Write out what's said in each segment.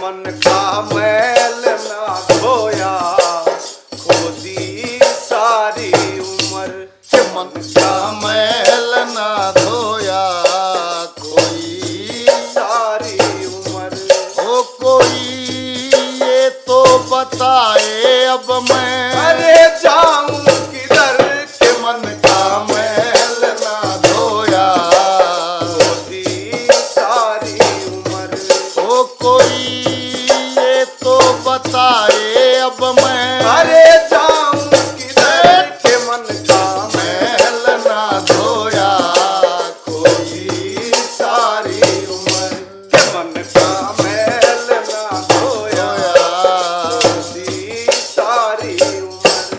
मन का मैल ना धोया खोदी सारी उम्र के मन का मैल ना धोया कोई सारी उम्र। ओ कोई ये तो बताए अब मैं अरे जाऊं किधर के मन का मैल ना धोया खोदी सारी उम्र। ओ कोई ये तो बताए अब मैं अरे जाऊं किधर के मन का मैल ना धोया कोई सारी उम्र के मन का मैल ना धोया खोदी सारी उम्र।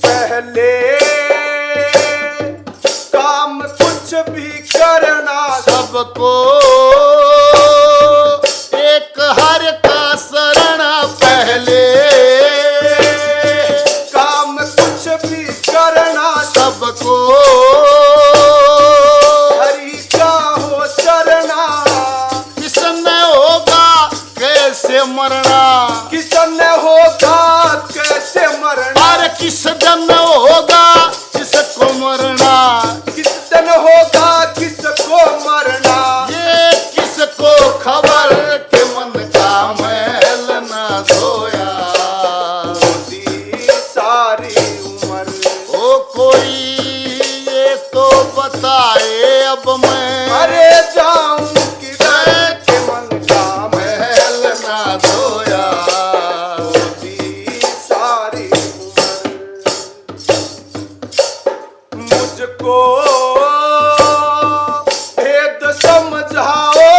पहले काम कुछ भी करना सबको एक हर का शरण पहले काम कुछ भी करना सबको हरि का हो चरना। किसने होगा कैसे मरना किसन होगा कैसे मरना। अरे किस दिन होगा किसको मरना किस दिन होगा किसको मरना। ये किसको खबर के मन का मैल ना धोया खोदी सारी उम्र। ओ कोई ये तो बताए अब मैं अरे जाऊं किधर के मन का मैल ना धोया खोदी सारी उम्र। मुझको भेद समझाओ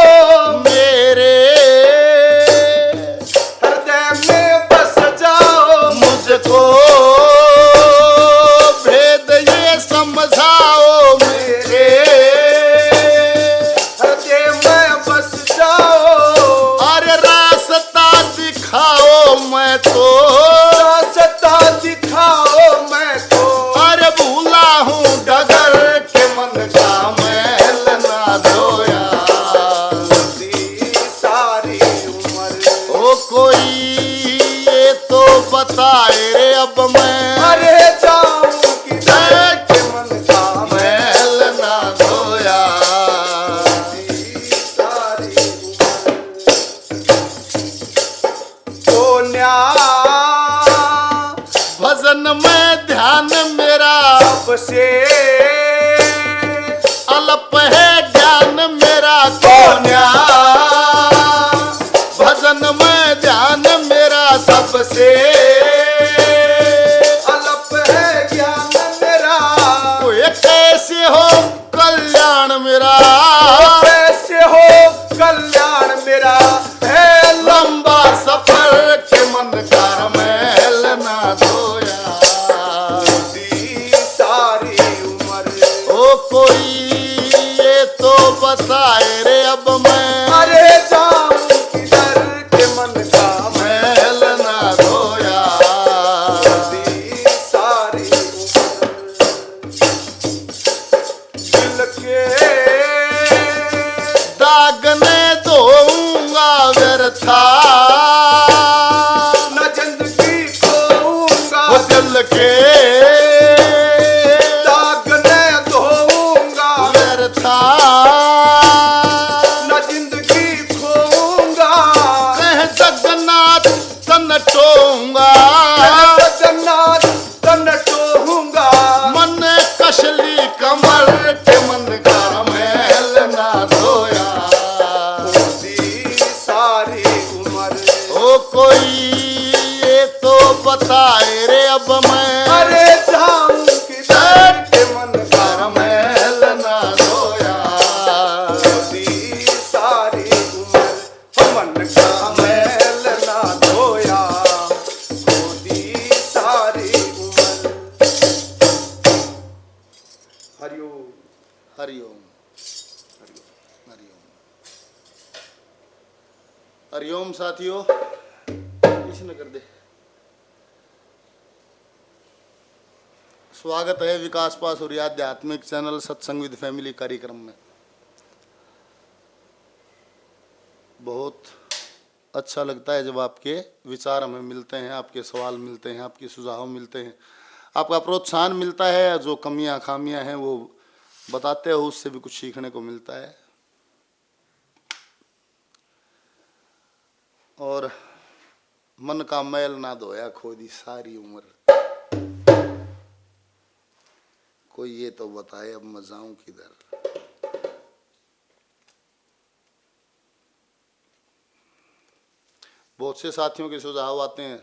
मेरे हृदय में बस जाओ। मुझको भेद ये समझाओ मेरे हृदय में बस जाओ। अरे रास्ता दिखाओ मैं तो रास्ता दिखाओ मैं तो। अरे भूला हूँ डगर के मन का मैल ना धोया खोदी सारी उम्र। ओ कोई ये तो बताए रे अब मैं अरे जाऊं किधर के मन का मैल ना धोया खोदी सारी उम्र। तो भजन में ध्यान मेरा अब से अल्प है ज्ञान मेरा कोन्या भजन में ध्यान मेरा सबसे अल्प है ज्ञान मेरा। कोई कैसे हो कल्याण मेरा कैसे हो कल्याण मेरा है लंबा सफर के मन का मैल ना धोया लंबी सारी उम्र। ओ कोई ये तो बताए रे अब मैं अरे जाऊं किधर के मन का मैल ना धोया लंबी सारी उम्र। दिल के दाग ने धोऊंगा व्यर्था न जिंदगी खोऊंगा। वो दिल के दाग ने धोऊंगा व्यर्था न जिंदगी खोऊंगा। कह जगन्नाथ तन टोऊंगा जगन्नाथ तन टोहूंगा। मन कसली कमर के मन का मैल ना धोया खोदी सारी उम्र। ओ कोई ये तो बताए रे अब मैं अरे जाऊं किधर के मन का मैल ना धोया खोदी सारी उम्र। मन का मैल ना धोया खोदी सारी उम्र। हरिओम हरिओम हरिओम हरिओम साथियों इसने कर दे। स्वागत है विकास पासुरी आध्यात्मिक चैनल सत्संग विद फैमिली कार्यक्रम में। बहुत अच्छा लगता है जब आपके विचार हमें मिलते हैं, आपके सवाल मिलते हैं, आपके सुझाव मिलते हैं, आपका प्रोत्साहन मिलता है, जो कमियां खामियां हैं वो बताते हो, उससे भी कुछ सीखने को मिलता है। और मन का मैल ना धोया खोदी सारी उम्र, कोई ये तो बताए अब मैं जाऊं किधर। बहुत से साथियों के सुझाव आते हैं,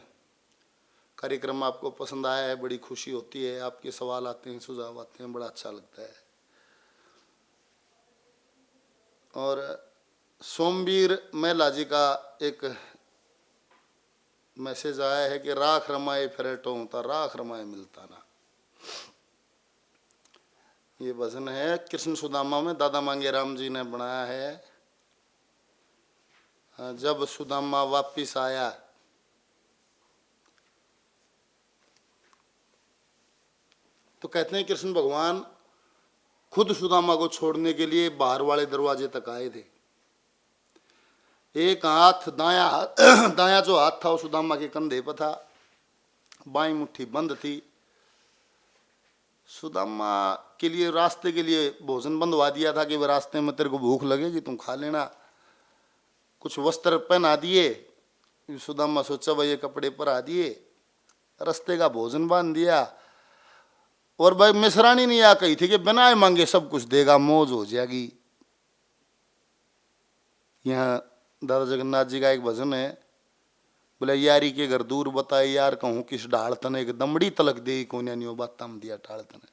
कार्यक्रम आपको पसंद आया है, बड़ी खुशी होती है, आपके सवाल आते हैं, सुझाव आते हैं, बड़ा अच्छा लगता है। और सोमवीर महिला जी का एक मैसेज आया है कि राख रमाए फिरटो तो राख रमाए मिलता ना। ये भजन है कृष्ण सुदामा में, दादा मांगे राम जी ने बनाया है। जब सुदामा वापिस आया तो कहते हैं कृष्ण भगवान खुद सुदामा को छोड़ने के लिए बाहर वाले दरवाजे तक आए थे। एक हाथ दाया जो हाथ था वो सुदामा के कंधे पर था, बाईं मुट्ठी बंद थी। सुदामा के लिए रास्ते के लिए भोजन बंधवा दिया था कि वह रास्ते में तेरे को भूख लगेगी तुम खा लेना। कुछ वस्त्र पहना दिए, सुदामा सोचा भाई ये कपड़े पर आ दिए, रास्ते का भोजन बांध दिया। और भाई मिश्रानी नहीं आ कही थी कि बिना मांगे सब कुछ देगा, मौज हो जाएगी। यहाँ दादा जगन्नाथ जी का एक भजन है, बोले यारी के घर दूर बताए यार कहूँ किस ढाल तने, एक दमड़ी तलक दे कोन्या बात दिया ढाल तने।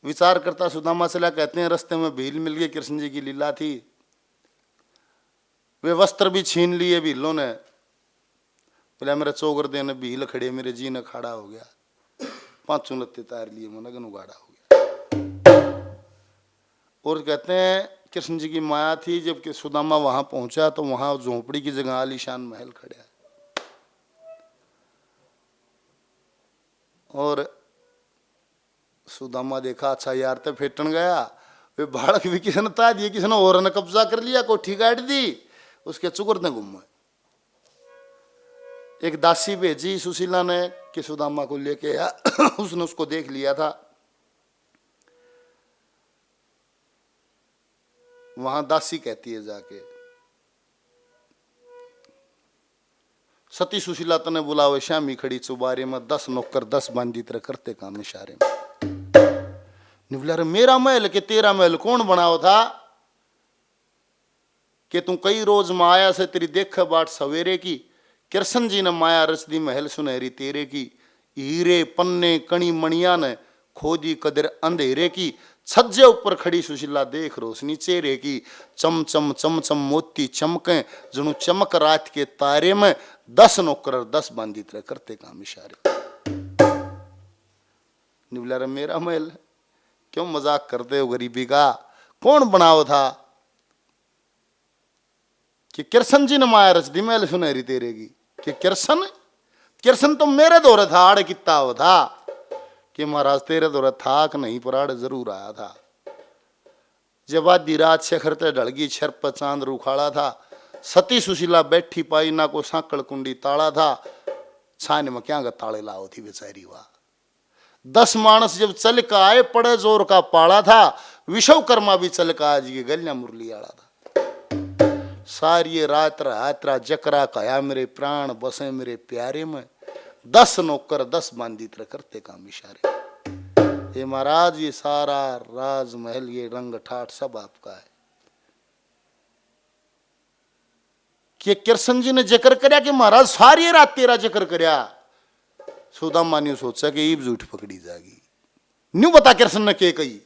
विचार करता सुदामा चला, कहते हैं रास्ते में भील मिल गई, कृष्ण जी की लीला थी। वे वस्त्र भी छीन लिए भीलों ने, बोले मेरे चौगर देने भील खड़े, मेरे जी ने खड़ा हो गया, पांचों लत्ते तार लिए, मनगन उगाड़ा हो गया। और कहते हैं कृष्ण जी की माया थी, जबकि सुदामा वहां पहुंचा तो वहां झोंपड़ी की जगह आलीशान महल खड़ा है। और सुदामा देखा अच्छा यार तो फेटन गया, वे बालक भी किसी ने ता दिए, किसी ने और ने कब्जा कर लिया, कोठी काट दी, उसके चुकर ने घूम। एक दासी भेजी सुशीला ने कि सुदामा को लेके आ, उसने उसको देख लिया था। वहां दासी कहती है जाके सती सुशीला तने बुलावे श्यामी खड़ी चुबारे में, 10 नौकर 10 बांदी तरह करते काम इशारे में। निवला रे मेरा महल के तेरा महल कौन बनाओ था कि तू कई रोज माया से तेरी देख बाट सवेरे की। कृष्ण जी ने माया रच दी महल सुनहरी तेरे की, हीरे पन्ने कणी मणिया ने खोदी कदर अंधेरे की। छज्जे ऊपर खड़ी सुशीला देख रोशनी चेहरे की, चम चम चम चम मोती चमके जणु चमक रात के तारे में, 10 नौकर 10 बांदी तरह करते काम इशारे। निवला रे मेरा महल, क्यों मजाक करते हो गरीबी का, कौन बनाओ था कि कृष्ण जी ने माया रच दी महल सुनहरी तेरे की। कि कृष्ण तो मेरे दौरे था, आड़ कितना हो था कि महाराज तेरे दौरे था कि नहीं, पर आड़ जरूर आया था। जब आधी रात शेखर ते ढलगी छर पर चांद रुखाड़ा था, सती सुशीला बैठी पाई ना को सांकड़ कुंडी ताड़ा था, छान में क्या ताले लाओ थी बेचारी वाह। 10 मानस जब चल का आए पड़े जोर का पाड़ा था, विश्वकर्मा भी चल का आज ये गलियां मुरली आड़ा था। सारी रात रात्रा जकरा कया मेरे प्राण बसे मेरे प्यारे में, 10 नौकर 10 बांदी तरह करते काम इशारे। ये महाराज ये सारा राजमहल ये रंग ठाठ सब आपका है। कि कृष्ण जी ने जिक्र करया कि महाराज सारी रात तेरा जिक्र करया। सुदामा ने सोचा कि ईब झूठ पकड़ी जाएगी, न्यू बता कृष्ण ने के कही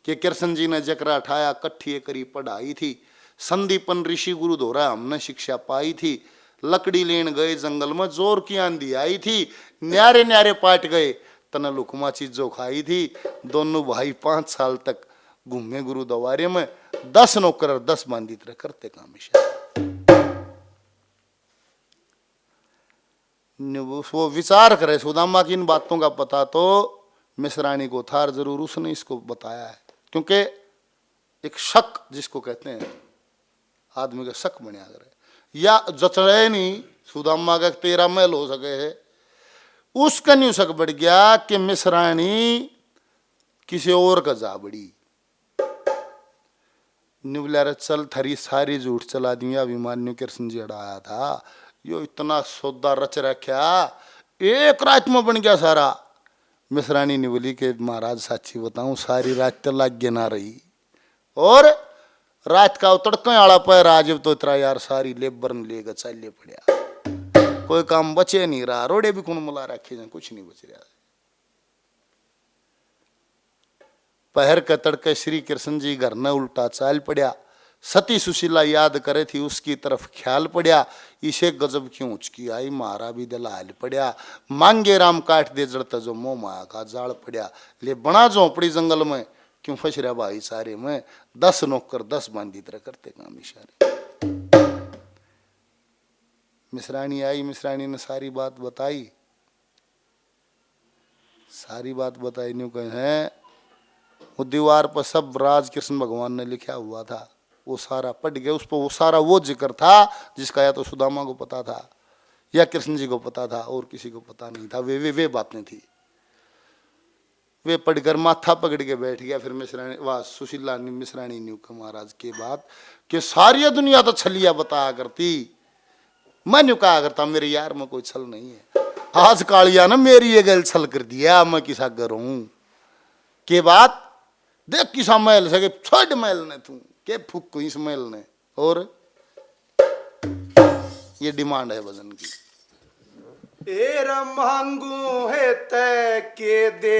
कि कृष्ण जी ने जिक्र उठाया, कट्ठी करी पढ़ाई थी, संदीपन ऋषि गुरु दोहरा हमने शिक्षा पाई थी। लकड़ी लेन गए जंगल में जोर की आंधी आई थी, न्यारे न्यारे पाट गए तने लुकमा चीजों खाई थी। दोनों भाई 5 साल तक घूमे गुरु दवारे में, 10 नौकर 10 बांदी तरह करते काम इशारे। वो विचार करे सुदामा की इन बातों का पता तो मिश्राणी को था, जरूर उसने इसको बताया है। क्योंकि एक शक जिसको कहते हैं आदमी का शक बनिया करे या जचड़े नहीं सुदामा का तेरा महल हो सके है उसका नहीं शक बढ़ गया कि मिश्राणी किसी और का जा बड़ी निवला चल थरी सारी झूठ चला दी अभिमान्यु कृष्ण जी अड़ाया था यो इतना सौदा रच रखा एक रात में बन गया सारा। मिश्राणी ने बोली कि महाराज साची बताऊं सारी रात तो लागे ना रही और रात का तड़का आला पर आज तो इतना यार सारी लेबर ने लेकर चलिए पड़ा कोई काम बचे नहीं रहा रोडे भी कौन मुला रखे कुछ नहीं बच रहा। पहर का तड़के श्री कृष्ण जी घर न उल्टा चाल पड़ा सती सुशीला याद करे थी उसकी तरफ ख्याल पड़ा इसे गजब क्यों उचकी आई मारा भी दिल हाल पड़ा मांगे राम काट दे जड़ता जो मोह माया का जाल पड़ा ले बना झोंपड़ी जंगल में क्यों फंस रहा भाई सारे में 10 नौकर 10 बांधी तरह करते काम इशारे। मिश्राणी आई मिश्राणी ने सारी बात बताई न्यू कहे हैं वो दीवार पर सब राज कृष्ण भगवान ने लिखा हुआ था वो सारा पढ़ गया उस पर वो सारा वो जिक्र था जिसका या तो सुदामा को पता था या कृष्ण जी को पता था और किसी को पता नहीं था। वे बातें थी वे पढ़कर माथा पकड़ के बैठ गया। फिर मिश्राणी वाह सुशीला मिश्राणी न्यू के महाराज के बाद कि सारी दुनिया तो छलिया बताया करती मैं न्यू कहा करता मेरे यार में कोई छल नहीं है आज कालिया ना मेरी ये गल छल कर दिया मैं किसा करूं के बात देख किसा महल सके छोड़ महल ने तू के फूक को इस महल ने और ये डिमांड है वजन की एरा मांगू है तय के दे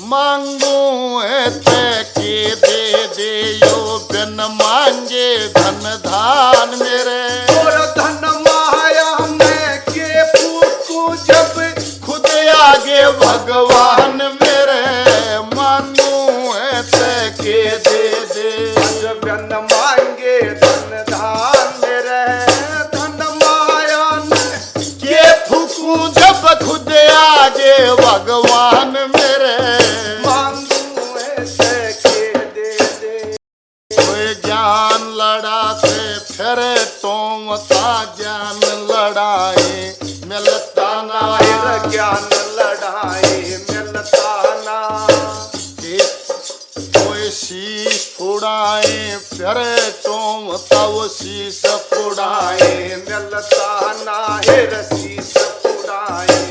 मांगू है तय के दे यो बिन मांगे धन धान मेरे और धन माया में के फूकू जब खुद आगे भगवान मेरे मांगू है तय के दे जब न मांगे धन धान मेरे धन माया में के फूकू जब खुद आगे भगवान मेरे मांगू ऐसे के दे कोई ज्ञान लड़ाते फिर टोमता ज्ञान लड़ाए मिलता ना फिर ज्ञान लड़ाई मिलता ना कोई शीश फुड़ाए फिर टोमता वो शीश फुड़ाए मिलता ना हिर शीश फुड़ाए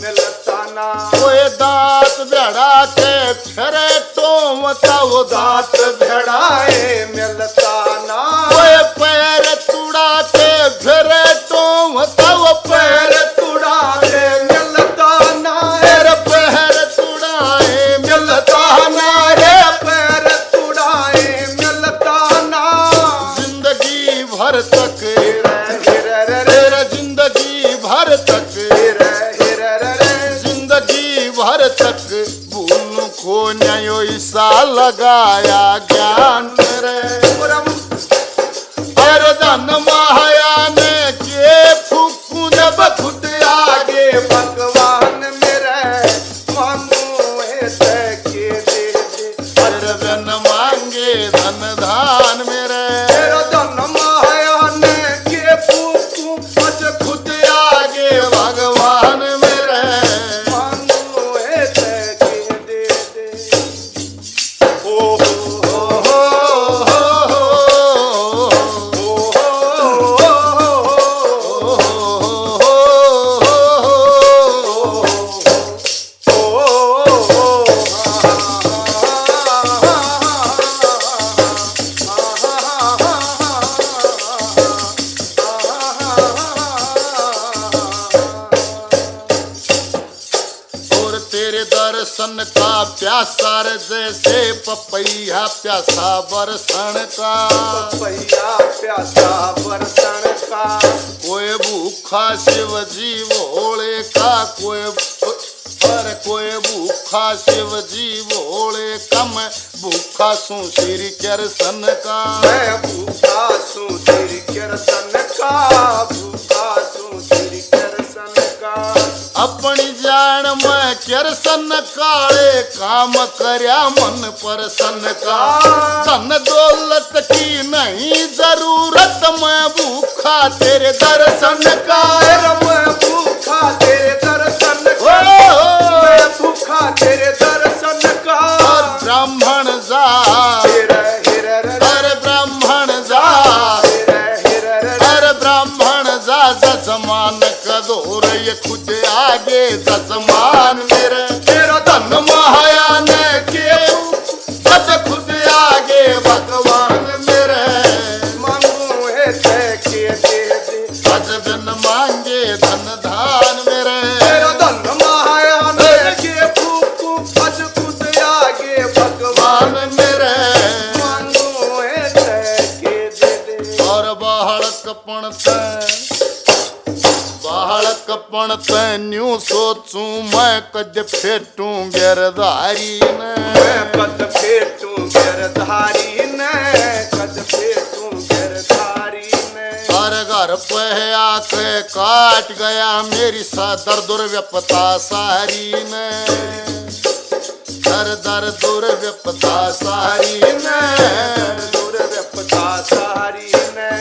मिलता ना कोई दांत बेड़ा के फिर टोमता वो दांत भेड़ाए मिलता ना कोई पैर तुड़ा के फिर टोमता वो पैर तुड़ा के मिलता ना पैर पैर तुड़ाए मिलता ना है पैर तुड़ाए मिलता ना जिंदगी भर तक हिर तेरा जिंदगी भर तक हिर जिंदगी भर तक भूल को न्यायो ईसा लगाया ज्ञान रे अरे धन माया ने के फूकू जब खुद आगे भगवान मेरे मांगू ऐसे के दे अरे धन मांगे धन धान मेरे तेरा धन माया ने के फूकू बच खुद आगे भगवान मेरे मांगू ऐसे के दे ओ और तेरे दर्शन का प्यासा रे जैसे पपैया प्यासा बरसन का पैया प्यासा बरतन का कोई भूखा शिव जी भोले का कोई भूखा शिव जी भोले का मैं भूखा सू श्री कृष्ण का मैं भूखा सू श्री कृष्ण का भूखा सू श्री कृष्ण का अपनी जान में दर्शन काले काम करया मन प्रसन्न का। धन दौलत की नहीं जरूरत, मैं भूखा तेरे दर्शन का। मैं भूखा तेरे दर्शन का, मैं भूखा तेरे दर्शन का। और ब्राह्मण जा, अरे ब्राह्मण जा, अरे ब्राह्मण जा जजमान कदोर ये खुद आगे जजमान मेरे। तेरा धन माया ने के सच खुद आगे भगवान मेरे। मांगू है तय के दे दे, अज बिन मांगे धन धान मेरे। तेरा धन माया ने के फूकू अज खुद आगे भगवान मेरे। मांगू है तय के दे दे। और बाहड़कपण न्यू सोचूं मैं कद फेटूं गिरधारी ने। मैं कद फेटूं गिरधारी ने, कद फेटूं गिरधारी ने। हर घर पे आके काट गया मेरी सदर दुर्व्यपता सारी ने। दर दर दुर्व्यपता सारी ने, दुर्व्यपता सारी ने।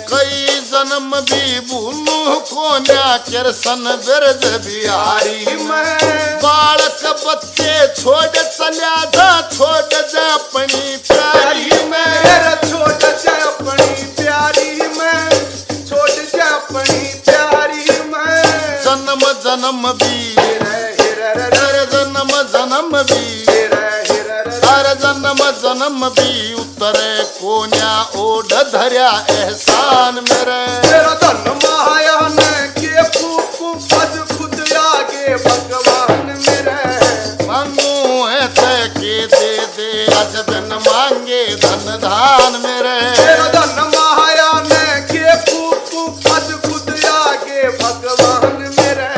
कई जन्म भी भूलू कोन्या कृष्ण बिरज बिहारी मैं बालक बच्चे छोड़ चल्या जा, छोड़ जा अपनी प्यारी में। मेरा छोड़ जा अपनी प्यारी में, छोड़ जा अपनी प्यारी में। जन्म जन्म भी, अरे जन्म जन्म भी, अरे जन्म जन्म भी उतरे कोन्या ओढ़ धर्या एहसान मेरे। तेरा धन माया ने के फूकू अज खुद आगे भगवान मेरे। मांगू है तय के दे दे, अज बिन मांगे धन धान मेरे। तेरा धन माया ने के फूकू अज खुद आगे भगवान मेरे।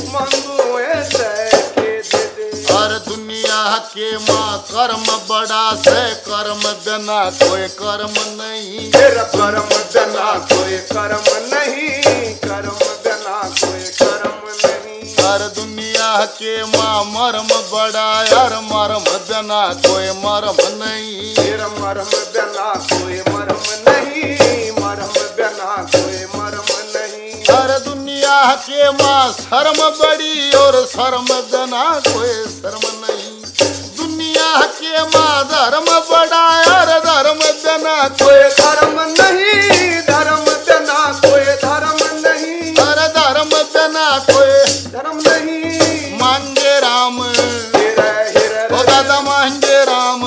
मांगू है तय के दे दे। और दुनिया के माँ कर्म बड़ा से, कर्म बिना कोई कर्म नहीं। तेरा कर्म बिना कोई कर्म नहीं, कर्म बिना कोई कर्म नहीं। हर दुनिया के माँ मर्म बड़ा यार, मर्म बिना कोई मर्म नहीं। तेरा मर्म बिना कोई मर्म नहीं, मर्म बिना कोई मर्म नहीं। हर दुनिया के माँ शर्म बड़ी और शर्म बिना कोई शर्म नहीं। दुनिया के माँ धर्म बड़ा और धर्म बिना कोई धर्म नहीं, धर्म बिना कोई धर्म नहीं। हर धर्म बिना कोई धर्म नहीं। मांगे राम, ओ दादा मांगे राम,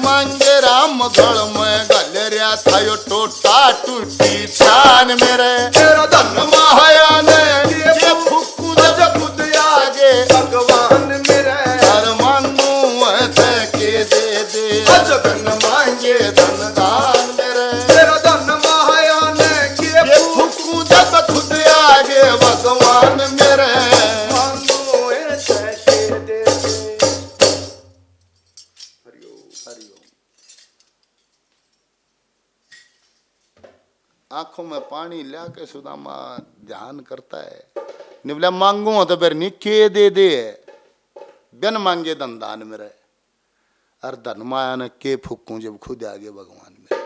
मांगे राम गल में गलरिया था यो टोटा टूटी छान मेरे। तेरा धन माया ने ये फुक्कू जब खुद आगे भगवान मेरे। हर मांगू है के दे दे, अज बिन मांगे धन दान मेरे। तेरा धन माया ने ये फुक्कू जब खुद आगे भगवान मेरे। मांगो ऐसे के दे दे। हरिओम। आंखों में पानी ला के सुदामा ध्यान करता है। निवला मांगू तो फिर निके दे दे, बिन मांगे धन दान मेरे। और धन माया ने के फूकूं जब खुद आगे भगवान मेरे।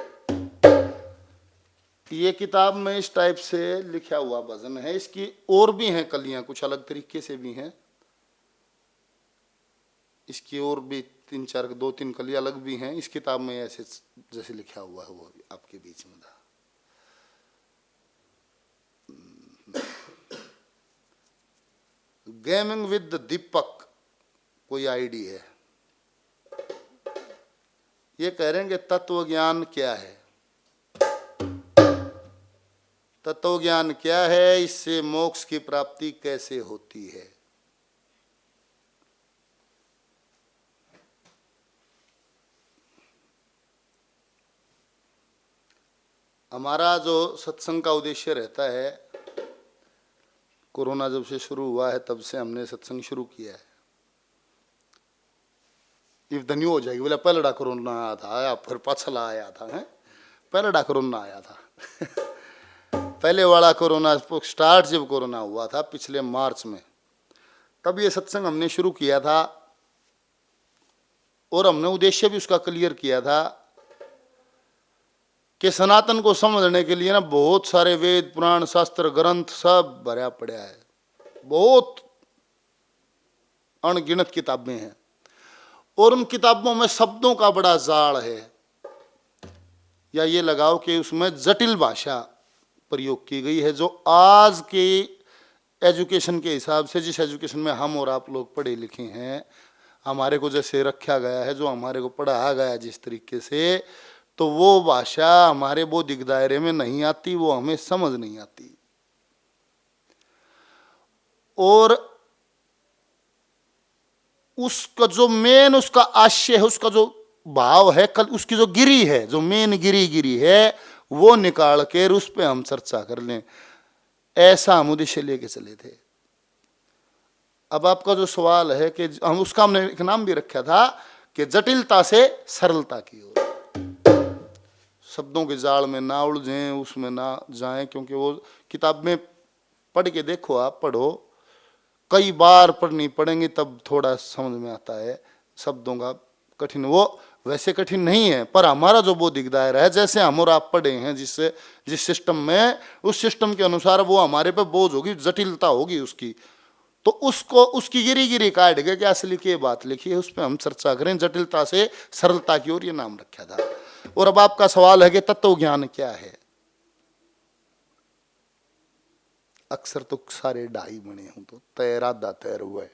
ये किताब में इस टाइप से लिखा हुआ भजन है। इसकी और भी हैं कलियां, कुछ अलग तरीके से भी हैं। इसकी और भी दो तीन कलियां अलग भी हैं। इस किताब में ऐसे जैसे लिखा हुआ है वो आपके बीच में था। गेमिंग विद दीपक कोई आईडी है। ये कह रहे हैं कि तत्व ज्ञान क्या है, तत्व ज्ञान क्या है, इससे मोक्ष की प्राप्ति कैसे होती है। हमारा जो सत्संग का उद्देश्य रहता है, कोरोना जब से शुरू हुआ है तब से हमने सत्संग शुरू किया है। इवधन्यू हो जाएगी बोला पहला कोरोना आया था, आया फिर पछला आया था, है पहला कोरोना आया था। पहले वाला कोरोना स्टार्ट जब कोरोना हुआ था पिछले मार्च में, तब ये सत्संग हमने शुरू किया था और हमने उद्देश्य भी उसका क्लियर किया था कि सनातन को समझने के लिए ना बहुत सारे वेद पुराण शास्त्र ग्रंथ सब भरा पड़ा है, बहुत अनगिनत किताबें हैं और उन किताबों में शब्दों का बड़ा जाल है, या ये लगाओ कि उसमें जटिल भाषा प्रयोग की गई है, जो आज के एजुकेशन के हिसाब से, जिस एजुकेशन में हम और आप लोग पढ़े लिखे हैं, हमारे को जैसे रखा गया है, जो हमारे को पढ़ाया गया जिस तरीके से, तो वो भाषा हमारे बौद्धिक दायरे में नहीं आती, वो हमें समझ नहीं आती। और उसका जो मेन उसका आशय है, उसका जो भाव है, कल उसकी जो गिरी है, जो मेन गिरी है, वो निकाल कर उस पर हम चर्चा कर लें, ऐसा हम उद्देश्य लेके चले थे। अब आपका जो सवाल है कि हम उसका हमने एक नाम भी रखा था कि जटिलता से सरलता की ओर, शब्दों के जाल में ना उलझें, उसमें ना जाएं, क्योंकि वो किताब में पढ़ के देखो, आप पढ़ो, कई बार पढ़नी पड़ेंगी तब थोड़ा समझ में आता है शब्दों का कठिन। वो वैसे कठिन नहीं है, पर हमारा जो बौद्धिक दायरा है, जैसे हम और आप पढ़े हैं जिस सिस्टम में, उस सिस्टम के अनुसार वो हमारे पे बोझ होगी, जटिलता होगी उसकी, तो उसको उसकी गिरी काट के क्या असली की बात लिखी है उस पर हम चर्चा करें, जटिलता से सरलता की ओर ये नाम रखा था। और अब आपका सवाल है कि तत्व ज्ञान क्या है। अक्सर तो सारे ढाई बने हूं तो तैरादा तैर हुआ है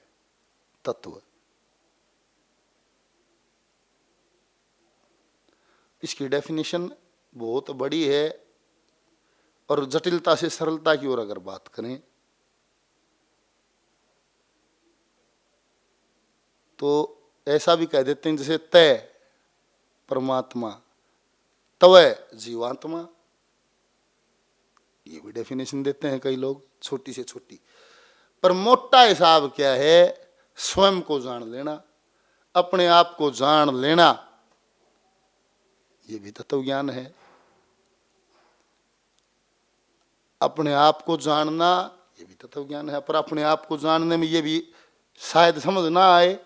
तत्व। इसकी डेफिनेशन बहुत बड़ी है और जटिलता से सरलता की ओर अगर बात करें तो ऐसा भी कह देते हैं जैसे तय परमात्मा, तवय जीवात्मा, ये भी डेफिनेशन देते हैं कई लोग, छोटी से छोटी। पर मोटा हिसाब क्या है, स्वयं को जान लेना, अपने आप को जान लेना, ये भी तत्व ज्ञान है। अपने आप को जानना ये भी तत्व ज्ञान है। पर अपने आप को जानने में ये भी शायद समझ ना आए,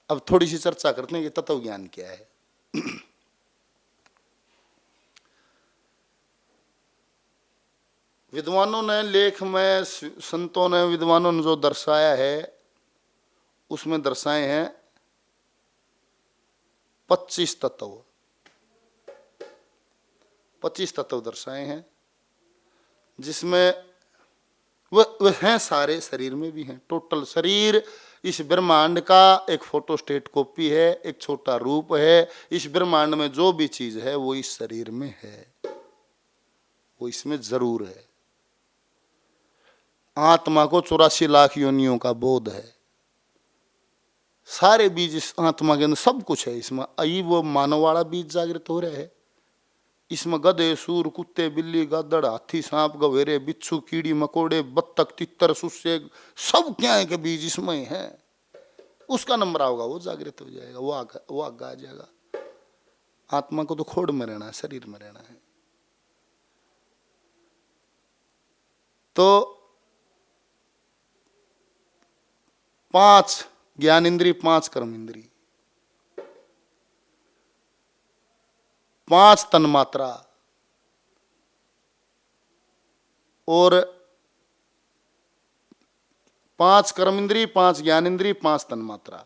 अब थोड़ी सी चर्चा करते हैं कि तत्व ज्ञान क्या है। विद्वानों ने लेख में, संतों ने, विद्वानों ने जो दर्शाया है उसमें दर्शाए हैं 25 तत्व, 25 तत्व दर्शाए हैं, जिसमें वह हैं सारे शरीर में भी हैं। टोटल शरीर इस ब्रह्मांड का एक फोटोस्टेट कॉपी है, एक छोटा रूप है। इस ब्रह्मांड में जो भी चीज है वो इस शरीर में है, वो इसमें जरूर है। आत्मा को 84 लाख योनियों का बोध है, सारे बीज इस आत्मा के अंदर सब कुछ है। इसमें आई वो मानव वाला बीज जागृत हो रहा है, इसमें गधे, सूर, कुत्ते, बिल्ली, गदड़, हाथी, सांप, गवेरे, बिच्छू, कीड़ी मकोड़े, बत्तख, तितर, सुस्से, सब क्या है कि बीज इसमें है। उसका नंबर होगा वो जागृत हो जाएगा, वो आगा आ जाएगा। आत्मा को तो खोड़ में रहना है, शरीर में रहना है। तो 5 ज्ञान इंद्री, 5 कर्म इंद्री, 5 तन्मात्रा और 5 कर्म इंद्री, 5 ज्ञान इंद्री, 5 तन्मात्रा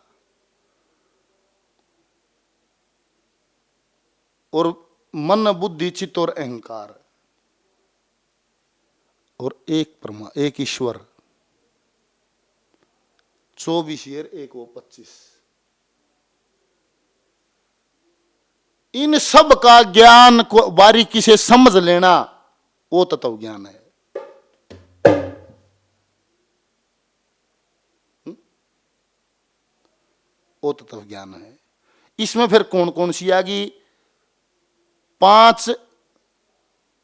और मन, बुद्धि, चित्त और अहंकार और एक ईश्वर। 24 ईयर, एक वो 25। इन सब का ज्ञान को बारीकी से समझ लेना वो तत्व ज्ञान है। वो तत्व ज्ञान है। इसमें फिर कौन कौन सी आ गई? 5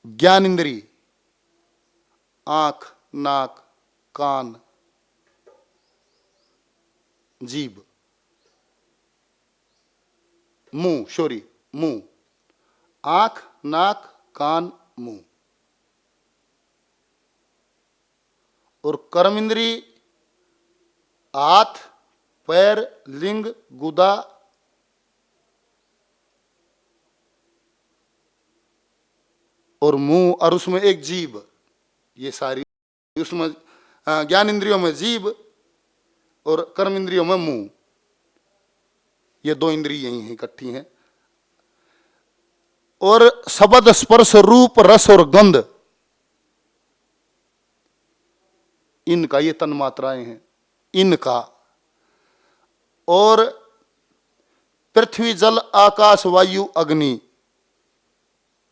ज्ञान इंद्री, आंख, नाक, कान, जीभ, मुंह, सॉरी मुंह, आंख, नाक, कान, मुंह। और कर्म इंद्री हाथ, पैर, लिंग, गुदा, और मुंह, और उसमें एक जीभ। ये सारी उसमें ज्ञान इंद्रियों में जीभ और कर्म इंद्रियों में मुंह। ये दो इंद्रिय यही हैं, इकट्ठी हैं। और शब्द, स्पर्श, रूप, रस और गंध, इनका ये तन्मात्राएं हैं इनका। और पृथ्वी, जल, आकाश, वायु, अग्नि,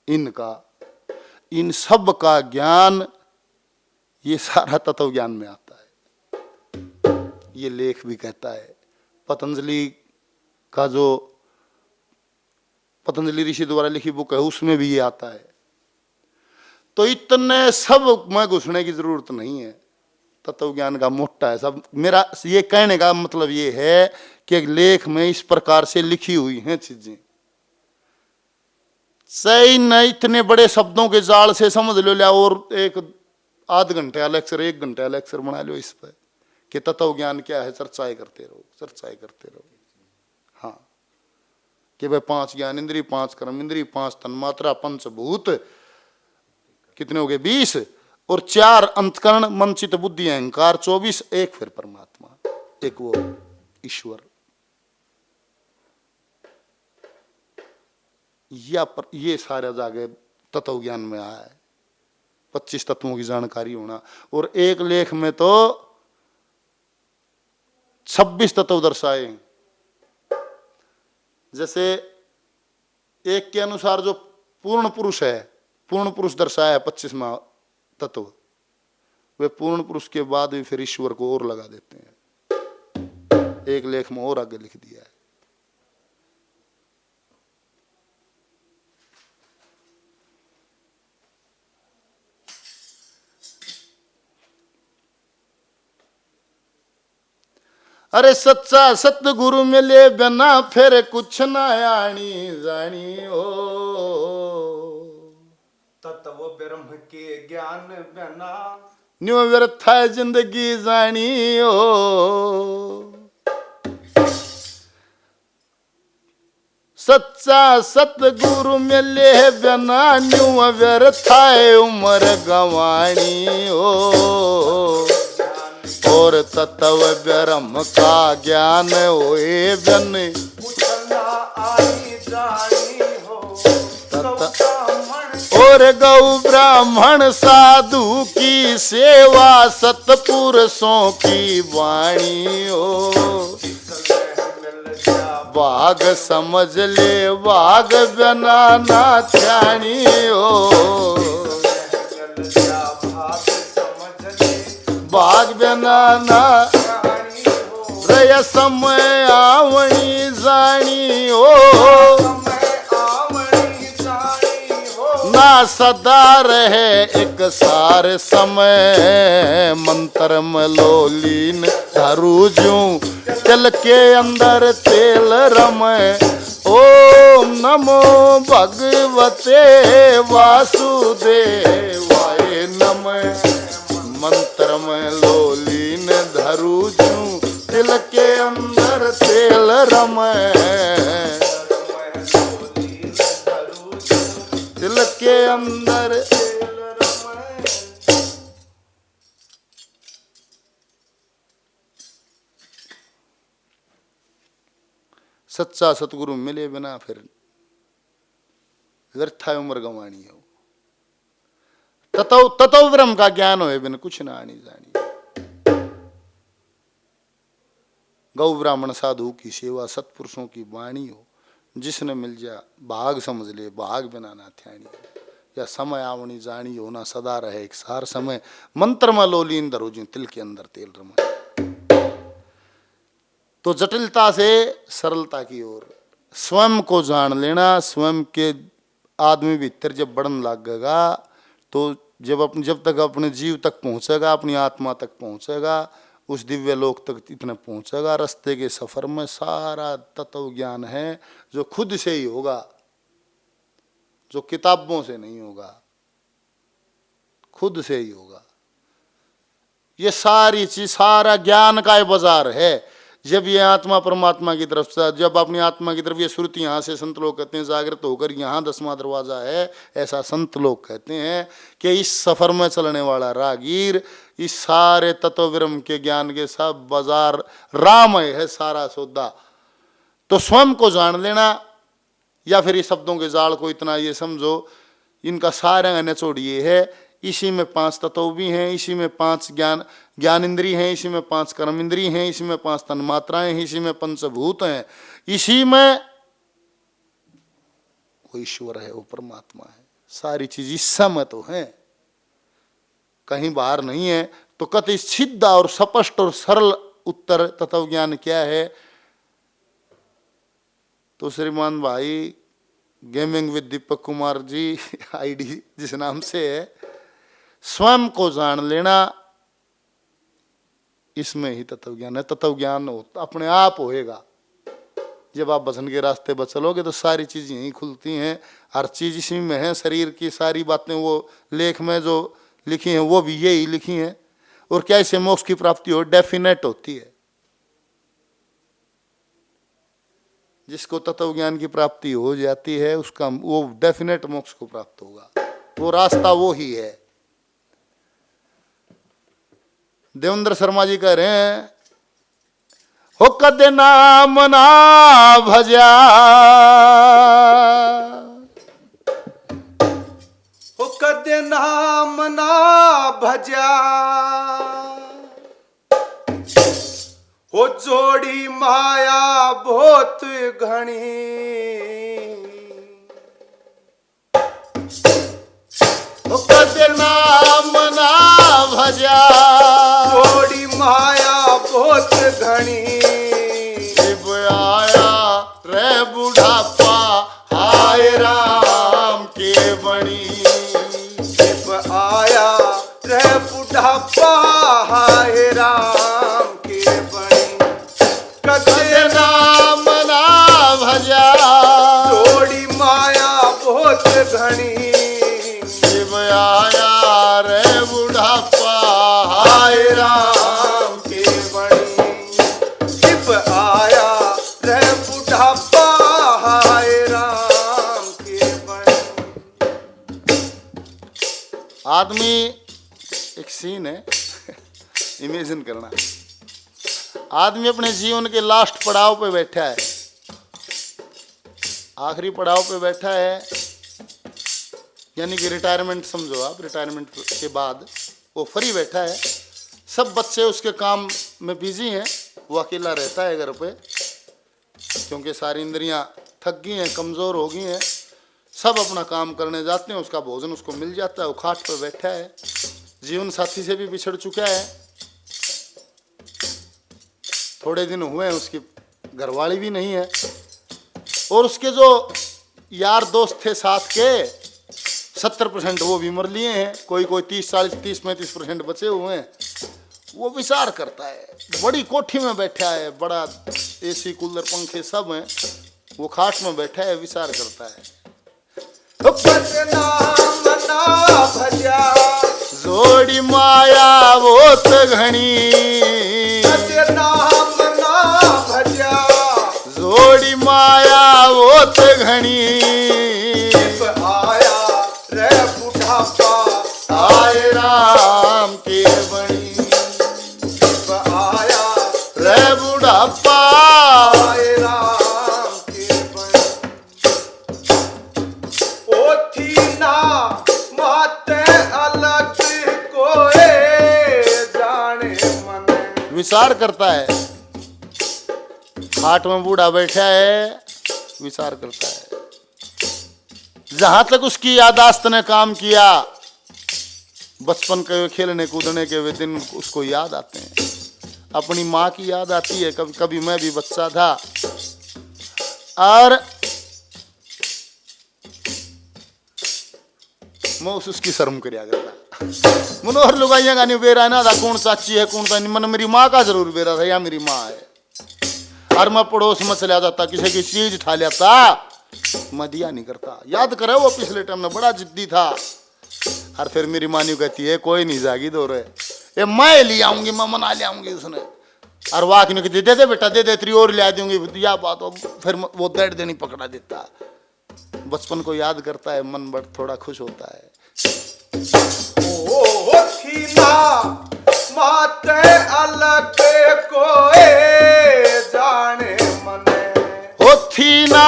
इनका, इन सब का ज्ञान ये सारा तत्व ज्ञान में आता है। ये लेख भी कहता है, पतंजलि का जो पतंजलि ऋषि द्वारा लिखी बुक है उसमें भी ये आता है। तो इतने सब में घुसने की जरूरत नहीं है, तत्व ज्ञान का मोटा है सब। मेरा ये कहने का मतलब ये है कि एक लेख में इस प्रकार से लिखी हुई हैं चीजें, सही न इतने बड़े शब्दों के जाल से समझ लो लिया, और एक आध घंटे का लेक्चर, 1 घंटे का लेक्चर बना लो इस पर कि तत्व ज्ञान क्या है। चर्चाएं करते रहो, चर्चाएं करते रहो। हाँ, कि भाई 5 ज्ञान इंद्रिय, 5 कर्म इंद्रिय, 5 तन्मात्रा, पंचभूत, कितने हो गए 20, और 4 अंतकरण, मन, चित्त, बुद्धि, अहंकार 24, एक फिर परमात्मा, एक वो ईश्वर। ये सारा जागे तत्व ज्ञान में आया है, 25 तत्वों की जानकारी होना। और एक लेख में तो 26 तत्व दर्शाए। जैसे एक के अनुसार जो पूर्ण पुरुष है, पूर्ण पुरुष दर्शाया है 25वां तत्व, वे पूर्ण पुरुष के बाद भी फिर ईश्वर को और लगा देते हैं, एक लेख में और आगे लिख दिया है। अरे सच्चा सतगुरु मिले बिना फिर कुछ ना आनी जानी हो। तत्व ब्रह्म के ज्ञान बिना न्यू व्यर्थ है जिंदगी जानी हो। सच्चा सतगुरु मिले बिना न्यू व्यर्थ है उम्र गंवानी हो। और तत्व ब्रह्म का ज्ञान होए बिन कुछ ना आनी जानी हो। और गौ ब्राह्मण साधु की सेवा, सतपुरुषों की वाणी हो। बाग समझ ले बाग बिना ना ध्यानी हो। बाग बिना ना रय समय आवणी जानी हो। ना सदा रहे एक सार समय, मंत्र में लोलीन धरू जूं तिल के अंदर तेल रमे। ओम नमो भगवते वासुदेवाय नमः। मंत्र में लोलीन धरू जूं तिल के अंदर तेल रमे। दिल के अंदर सच्चा सतगुरु मिले बिना फिर व्यर्थ है उम्र गंवानी हो। ततो ब्रह्म का ज्ञान होए बिन कुछ ना आनी जानी। गौ ब्राह्मण साधु की सेवा, सत्पुरुषों की वाणी हो। जिसने मिल जा भाग समझ ले भाग बिना ना ध्यानी। या समय आवनी जानी हो, ना सदा रहे एक सार समय, मंत्र में लोलीन धरो जूं तिल के अंदर तेल रमे। तो जटिलता से सरलता की ओर स्वयं को जान लेना। स्वयं के आदमी भीतर जब बढ़न लगेगा तो जब तक अपने जीव तक पहुंचेगा, अपनी आत्मा तक पहुंचेगा, उस दिव्य लोक तक इतना पहुंचेगा। रास्ते के सफर में सारा तत्व ज्ञान है जो खुद से ही होगा, जो किताबों से नहीं होगा, खुद से ही होगा। ये सारी चीज, सारा ज्ञान का ये बाजार है। जब ये आत्मा परमात्मा की तरफ से, जब अपनी आत्मा की तरफ ये श्रुति, यहाँ से संत लोग कहते हैं जागृत होकर यहाँ 10वां दरवाजा है, ऐसा संत लोग कहते हैं कि इस सफर में चलने वाला रागीर इस सारे तत्व ब्रह्म के ज्ञान के सब बाजार रामय है, सारा सौदा। तो स्वयं को जान लेना, या फिर ये शब्दों के जाल को इतना ये समझो, इनका सारा निचोड़ ये है, इसी में 5 तत्व भी हैं, इसी में 5 ज्ञान इंद्री हैं, इसी में 5 कर्म इंद्री हैं, इसी में 5 तन्मात्राएं हैं, इसी में पंचभूत हैं, इसी में वो ईश्वर है, वो परमात्मा है। सारी चीज इस समय तो है, कहीं बाहर नहीं है। तो कति सिद्ध और स्पष्ट और सरल उत्तर तत्व ज्ञान क्या है? तो श्रीमान भाई gaming with Deepak Kumar ji ID जिस नाम से है, स्वयं को जान लेना, इसमें ही तत्व ज्ञान है। तत्व ज्ञान अपने आप होएगा। जब आप भजन के रास्ते पर चलोगे तो सारी चीज यहीं खुलती हैं, हर चीज इसी में है। शरीर की सारी बातें वो लेख में जो लिखी हैं वो भी यही लिखी हैं। और क्या इससे मोक्ष की प्राप्ति हो? डेफिनेट होती है। जिसको तत्व ज्ञान की प्राप्ति हो जाती है उसका वो डेफिनेट मोक्ष को प्राप्त होगा। वो रास्ता वो ही है। देवेंद्र शर्मा जी कह रहे हैं, हो कदे नाम ना भजा, हो कदे नाम ना भजा, हो जोड़ी माया बहुत घनी, हो कदे नाम ना भजा, जोड़ी माया बहुत घनी, शिव आया रे बुढ़ापा हाय राम के बणी, शिव आया रे बुढ़ापा हाय राम के बणी, कदे नाम ना भजा, जोड़ी माया बहुत घनी, शिव आया रे बुढ़ापा हाय राम के बणी, शिव आया रे बुढ़ापा हाय राम के बणी। आदमी, एक सीन है इमेजिन करना, आदमी अपने जीवन के लास्ट पड़ाव पे बैठा है, आखिरी पड़ाव पे बैठा है, यानी कि रिटायरमेंट समझो आप। रिटायरमेंट के बाद वो फ्री बैठा है, सब बच्चे उसके काम में बिजी हैं, वो अकेला रहता है घर पे, क्योंकि सारी इंद्रियां थक गई हैं, कमज़ोर हो गई हैं, सब अपना काम करने जाते हैं, उसका भोजन उसको मिल जाता है, वो खाट पर बैठा है, जीवन साथी से भी बिछड़ चुका है, थोड़े दिन हुए हैं, उसकी घरवाली भी नहीं है, और उसके जो यार दोस्त थे साथ के 70% वो भी मर लिए हैं, कोई 30-35% बचे हुए हैं। वो विचार करता है, बड़ी कोठी में बैठा है, बड़ा एसी कूलर पंखे सब हैं, वो खाट में बैठा है, विचार करता है, नाम ना भजा, जोड़ी माया बहुत घनी, नाम ना भजा, जोड़ी माया बहुत घनी, शिव आया रे बुढ़ापा हाय राम के बणी, शिव आया रे बुढ़ापा हाय राम के बणी। ओ थी ना माते अलग कोए जाने मन, विचार करता है, खाट में बूढ़ा बैठा है, विचार करता है। जहां तक उसकी यादाश्त ने काम किया, बचपन के खेलने कूदने के वे दिन उसको याद आते हैं, अपनी माँ की याद आती है। कभी कभी मैं भी बच्चा था और मैं उसकी शर्म करिया करता, मनोहर लुगाइया का नहीं बेरा ना था, कौन चाची है कौन था, मन मेरी माँ का जरूर बेरा था, या मेरी माँ है। और मैं पड़ोस में चला जाता, किसी की चीज उठा लेता, मैं दिया नहीं करता। याद करे वो पिछले टाइम में बड़ा जिद्दी था। और फिर मेरी मानी कहती है कोई नहीं जागी दो रहे, ये मैं ले आऊंगी, मैं मना ले आऊंगी उसने। और वाक ने कहती दे दे बेटा दे दे, तेरी और ले दूंगी या बात हो। फिर वो दर्द देनी पकड़ा देता। बचपन को याद करता है, मन बड़ थोड़ा खुश होता है। ओ थी ना माते अलग कोए जाने मने, ओ थी ना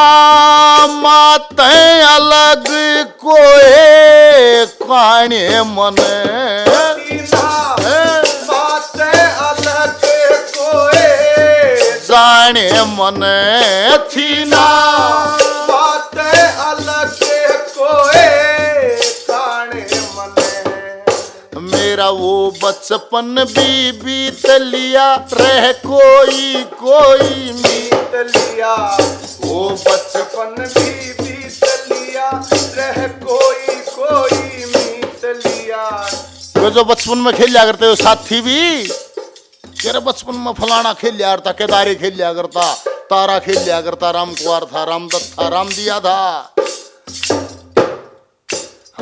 माते अलग कोए काने मने, थी ना माते अलग कोए जाने मने थी ना माते अलग कोए जाने मने। मेरा वो बचपन भी बीत लिया, रह कोई कोई बीत लिया वो बचपन भी बीत लिया, रह कोई कोई मीत लिया। वो जो बचपन में खेल लिया करते हो साथी भी, तेरे बचपन में फलाना खेल लिया करता, केदारी खेल लिया करता, तारा खेल लिया करता, राम कुमार था, रामदत्त था, राम दिया था।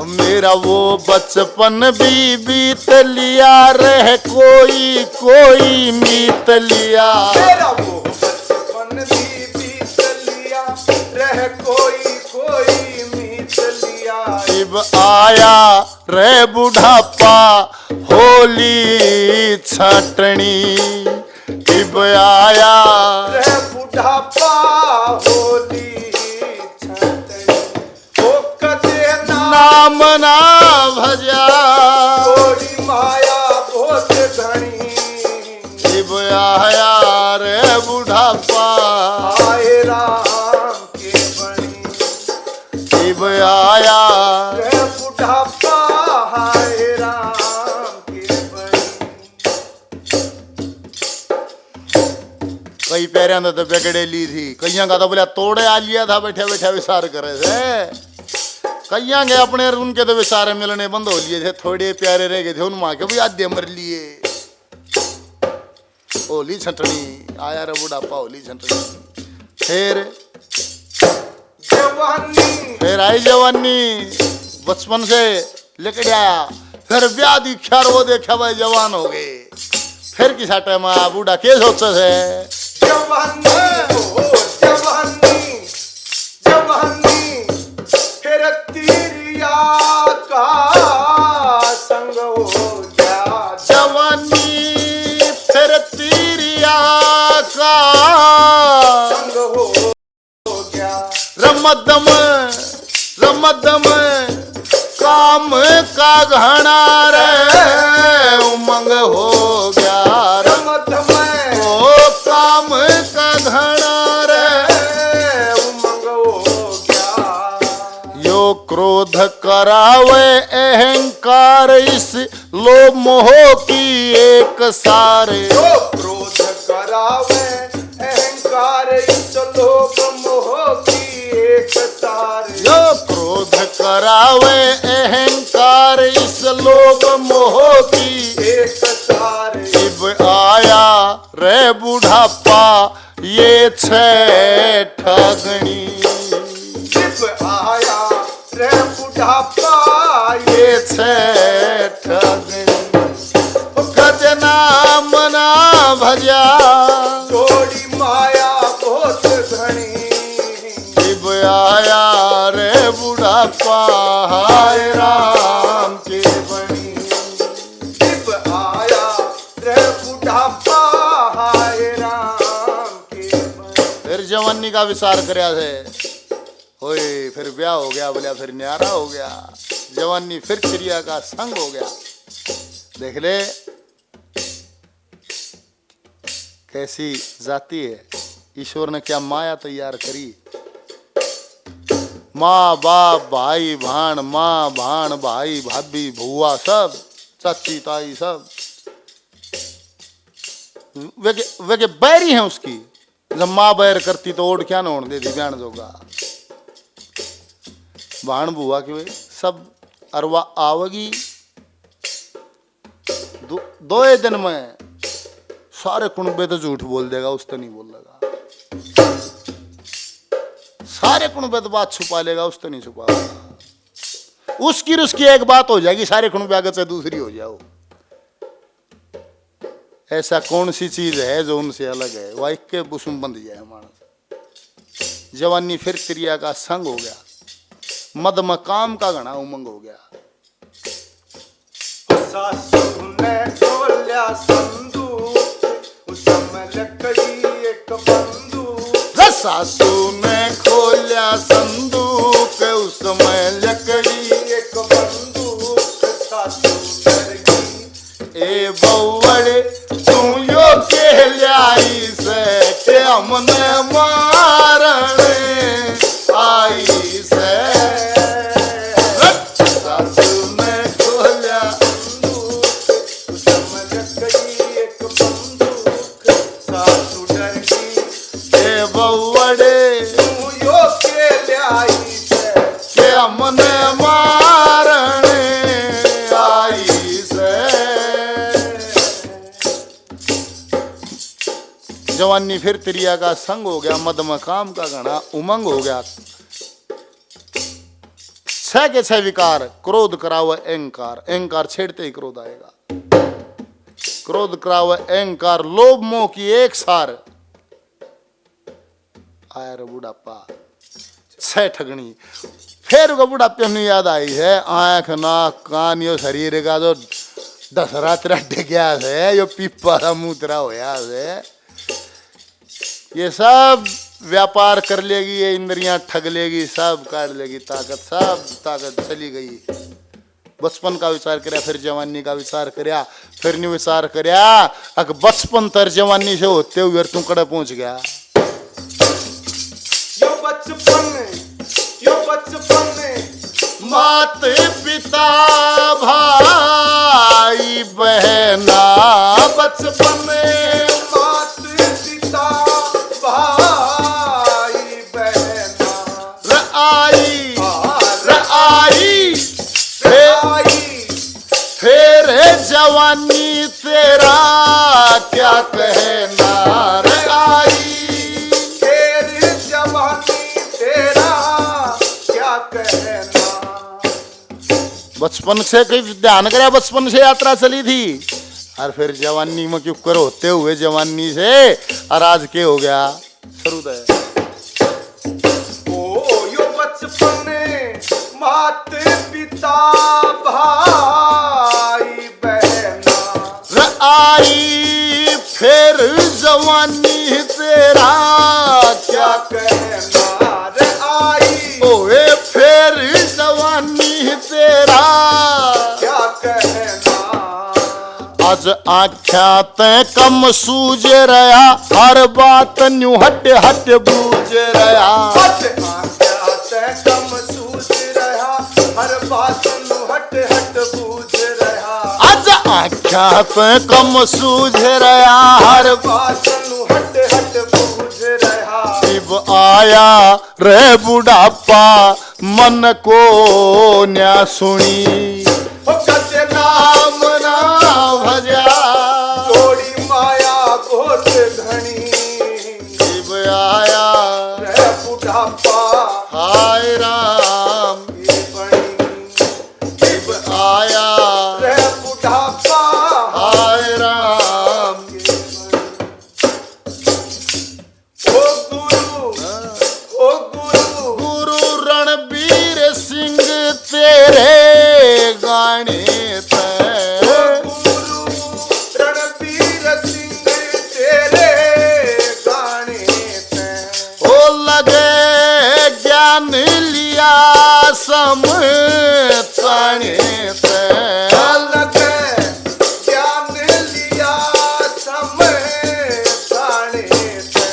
मेरा वो बचपन भी बीत लिया, रह कोई कोई मीत लिया। मेरा वो बचपन भी बीत लिया, रह कोई कोई मीत लिया। अब आया रे बुढ़ापा होली छटनी, अब आया रह बुढ़ापा होली छटनी, ओ कदे नाम ना भजा, थोड़ी माया बहुत घनी। अब आया रे बुढ़ापा, आए राम के बनी, अब आया रह बुढ़ापा हाय राम के बनी। कई पैर तो बिगड़े ली थी, कईया का तो बोला तोड़े आ लिया था, बैठे बैठे विचार करे थे। कईया के अपने उनके तो विचार मिलने बंद हो लिए थे, थोड़े प्यारे रह गए थे, उन माँ के भी आधे मर लिए। होली छटनी आया रे बुढ़ापा होली छटनी, फिर जवानी फिर आई जवानी, बचपन से लेके आया, फिर ब्याह दीक्षा वो देखा भाई जवान हो गए। फिर किसा टाइम आया बूढ़ा के सोचे थे, जवानी हो जवानी जवानी, फिर तिरिया का संग हो गया। जवानी फिर तिरिया का संग हो गया। रमदम रमदम काम का घना रे उमंग हो गया। रमत में ओ काम का घना रे उमंग हो गया। यो क्रोध करावे अहंकार, इस लोभ मोह की एक सारे। जो क्रोध करावे अहंकार, इस लोभ मोह की एक सारे। यो क्रोध करावे अहंकार, इस लोभ मोह की एक सारे। अब आया रे बुढ़ापा ये छे ठगनी। जब आया रे बुढ़ापा ये छे ठगनी, गजना मना भजा, जोड़ी माया बहुत घनी। अब आया रे बुढ़ापा हाय राम के बनी। जब आया रे बुढ़ापा हाय राम के बनी। फिर जवानी का विचार करया थे, होए फिर ब्याह हो गया, बोलिया फिर न्यारा हो गया, जवानी फिर चिड़िया का संग हो गया। देख ले कैसी जाती है, ईश्वर ने क्या माया तैयार करी। माँ बाप भाई भाण, माँ भाण भाई भाभी भुआ सब, चाची ताई सब वे बैरी हैं उसकी। जब माँ बैर करती तो ओढ़ क्या ना ओढ़ देती बयान जोगा। भाण बुआ की वे सब अरवा आवगी, दो दिन में सारे कुनबे तो झूठ बोल देगा, उस तो नहीं बोल लगा। सारे कुनबे तो बात छुपा लेगा, उस तो नहीं छुपाएगा। उसकी एक बात हो जाएगी, सारे कुनबे आगे से दूसरी हो जाओ। ऐसा कौन सी चीज है जो उनसे अलग है? वह एक के बुसुम बंध जाए मानस। जवानी फिर त्रिया का संग हो गया, मद मकाम का घना उमंग हो गया। सासू ने खोलिया संदूक, उसमें लकड़ी एक बंदूक। सासू ने खोलिया संदूक, उसमें लकड़ी एक बंदूक। सासू डर गई, ए बउवड़े तू यो के लाई से के हमने मारने आई से। सासू ने खोलिया बंदूक, उसमें लकड़ी एक बंदूक। सासू डर गई, ए बउवड़े तू यो के लाई से के हमने मारने आई से। जवानी फिर त्रिया का संग हो गया, मद मकाम का घना उमंग हो गया। छह के छह विकार, क्रोध कराव अहंकार, अहंकार छेड़ते ही क्रोध आएगा। क्रोध कराव अहंकार, लोभ मोह की एक सार आया रे बुढ़ापा। छह ठगनी फिर वो बुढ़ापे में याद आई है। आंख नाक कान यो शरीर का जो दसरा तेरा डिग्या है, यो पीपा मूतरा होया है, ये सब व्यापार कर लेगी, ये इंद्रियां ठग लेगी, सब काट लेगी, ताकत सब ताकत चली गई। बचपन का विचार करया, फिर जवानी का विचार करया, फिर नहीं विचार करया, अगर बचपन तर जवानी से होते हुए तू कड़े पहुंच गया। यो बचपन मात पिता भाई बहना बचपन मात पिता भाई बहना आई आई फिर जवानी तेरा क्या कहना रे आई। तेरी जवानी तेरा क्या कहना। बचपन से कहीं ध्यान करे, बचपन से यात्रा चली थी और फिर जवानी में क्यों कर होते हुए जवानी से और आज के हो गया शुरू है। ओ यो बचपन मात पिता भाई बहना आई फिर जवानी तेरा क्या कहना रे आई। ओए फिर जवानी तेरा क्या कहना। आज आख्या ते कम सूझ रहा, हर बात न्यू हट हट बूझ रहा। हट आख्या ते कम सूझ रहा, हर बात नु हट हट बूझ रहा। आज आख्या ते कम सूझ रहा, हर बात नु हट हट बूझ रहा। शिव आया रे बुढ़ापा मन को न्या सुनी। हो कते नाम ना भजा जोड़ी माया बहुत घनी। शिव आया रे बुढ़ापा हाय राम। ये बनी। शिव आया रे बुढ़ापा हाय राम। ये बनी। ओ गुरु गुरु रणबीर सिंह तेरे गाने ते गुरु रणबीर सिंह तेरे गाने ते। ओ लगे ज्ञान लिया सम ताने ते। लगे ज्ञान लिया समय ताने ते।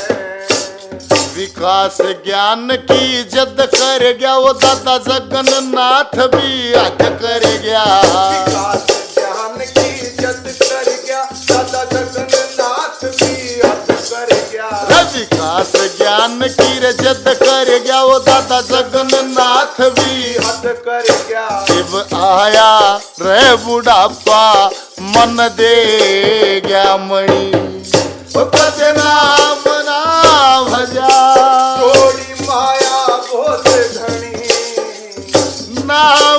विकास ज्ञान की जद कर गया, वो दादा जगन्नाथ भी हद कर गया। विकास ज्ञान की इज्जत कर गया, दादा जगन्नाथ भी हद कर गया। विकास ज्ञान की जद कर गया, वो दादा जगन्नाथ भी हद कर गया। शिव आया रे बुढ़ापा मन दे गया मणि। पद नाम ना भजा जोड़ी माया बहुत घनी। नाम